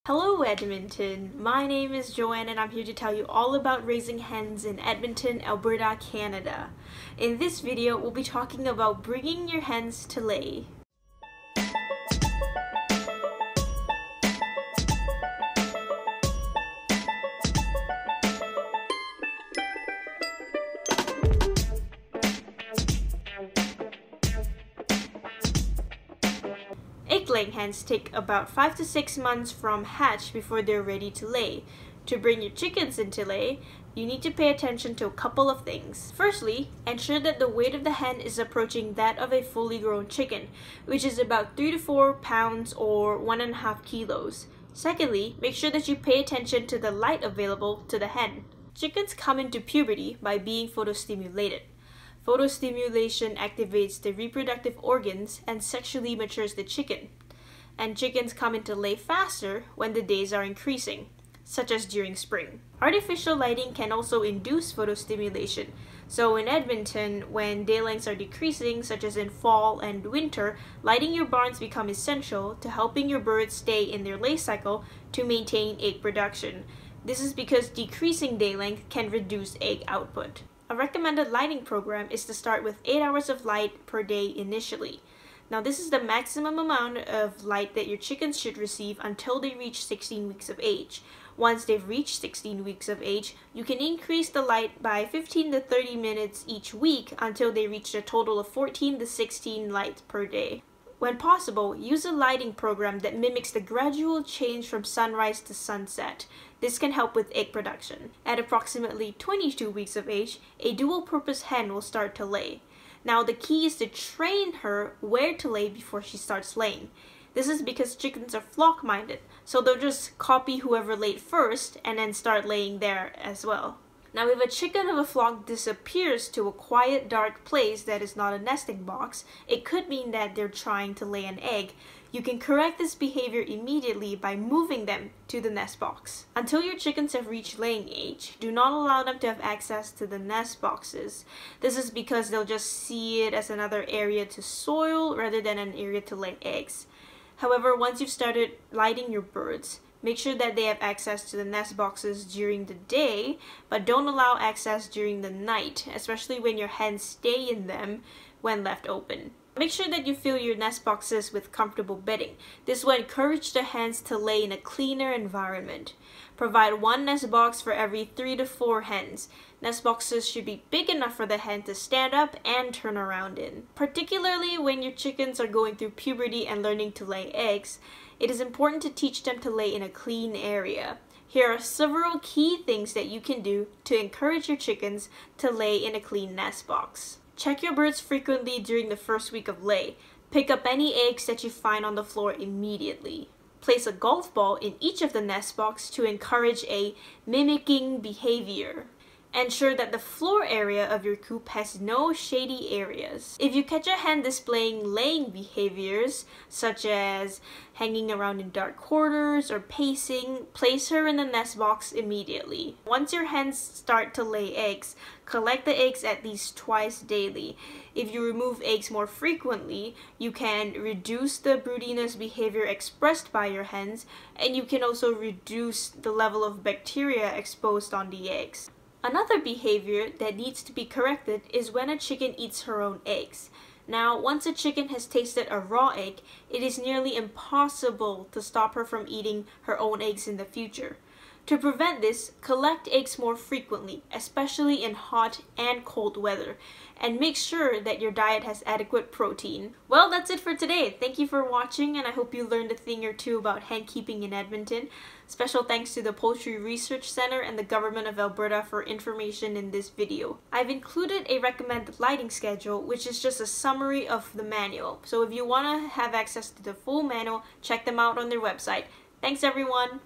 Hello Edmonton, my name is Joanne and I'm here to tell you all about raising hens in Edmonton, Alberta, Canada. In this video, we'll be talking about bringing your hens to lay. Egg-laying hens take about 5 to 6 months from hatch before they're ready to lay. To bring your chickens into lay, you need to pay attention to a couple of things. Firstly, ensure that the weight of the hen is approaching that of a fully grown chicken, which is about 3 to 4 pounds or 1.5 kilos. Secondly, make sure that you pay attention to the light available to the hen. Chickens come into puberty by being photostimulated. Photostimulation activates the reproductive organs and sexually matures the chicken. And chickens come into lay faster when the days are increasing, such as during spring. Artificial lighting can also induce photostimulation. So in Edmonton, when day lengths are decreasing, such as in fall and winter, lighting your barns become essential to helping your birds stay in their lay cycle to maintain egg production. This is because decreasing day length can reduce egg output. A recommended lighting program is to start with 8 hours of light per day initially. Now this is the maximum amount of light that your chickens should receive until they reach 16 weeks of age. Once they've reached 16 weeks of age, you can increase the light by 15 to 30 minutes each week until they reach a total of 14 to 16 lights per day. When possible, use a lighting program that mimics the gradual change from sunrise to sunset. This can help with egg production. At approximately 22 weeks of age, a dual-purpose hen will start to lay. Now the key is to train her where to lay before she starts laying. This is because chickens are flock-minded, so they'll just copy whoever laid first and then start laying there as well. Now if a chicken of a flock disappears to a quiet, dark place that is not a nesting box, it could mean that they're trying to lay an egg. You can correct this behavior immediately by moving them to the nest box. Until your chickens have reached laying age, do not allow them to have access to the nest boxes. This is because they'll just see it as another area to soil rather than an area to lay eggs. However, once you've started lighting your birds, make sure that they have access to the nest boxes during the day, but don't allow access during the night, especially when your hens stay in them when left open. Make sure that you fill your nest boxes with comfortable bedding. This will encourage the hens to lay in a cleaner environment. Provide one nest box for every 3 to 4 hens. Nest boxes should be big enough for the hen to stand up and turn around in. Particularly when your chickens are going through puberty and learning to lay eggs, it is important to teach them to lay in a clean area. Here are several key things that you can do to encourage your chickens to lay in a clean nest box. Check your birds frequently during the first week of lay. Pick up any eggs that you find on the floor immediately. Place a golf ball in each of the nest boxes to encourage a mimicking behavior. Ensure that the floor area of your coop has no shady areas. If you catch a hen displaying laying behaviors, such as hanging around in dark corners or pacing, place her in the nest box immediately. Once your hens start to lay eggs, collect the eggs at least twice daily. If you remove eggs more frequently, you can reduce the broodiness behavior expressed by your hens, and you can also reduce the level of bacteria exposed on the eggs. Another behavior that needs to be corrected is when a chicken eats her own eggs. Now, once a chicken has tasted a raw egg, it is nearly impossible to stop her from eating her own eggs in the future. To prevent this, collect eggs more frequently, especially in hot and cold weather, and make sure that your diet has adequate protein. Well, that's it for today. Thank you for watching, and I hope you learned a thing or two about hen keeping in Edmonton. Special thanks to the Poultry Research Center and the Government of Alberta for information in this video. I've included a recommended lighting schedule, which is just a summary of the manual. So if you want to have access to the full manual, check them out on their website. Thanks everyone!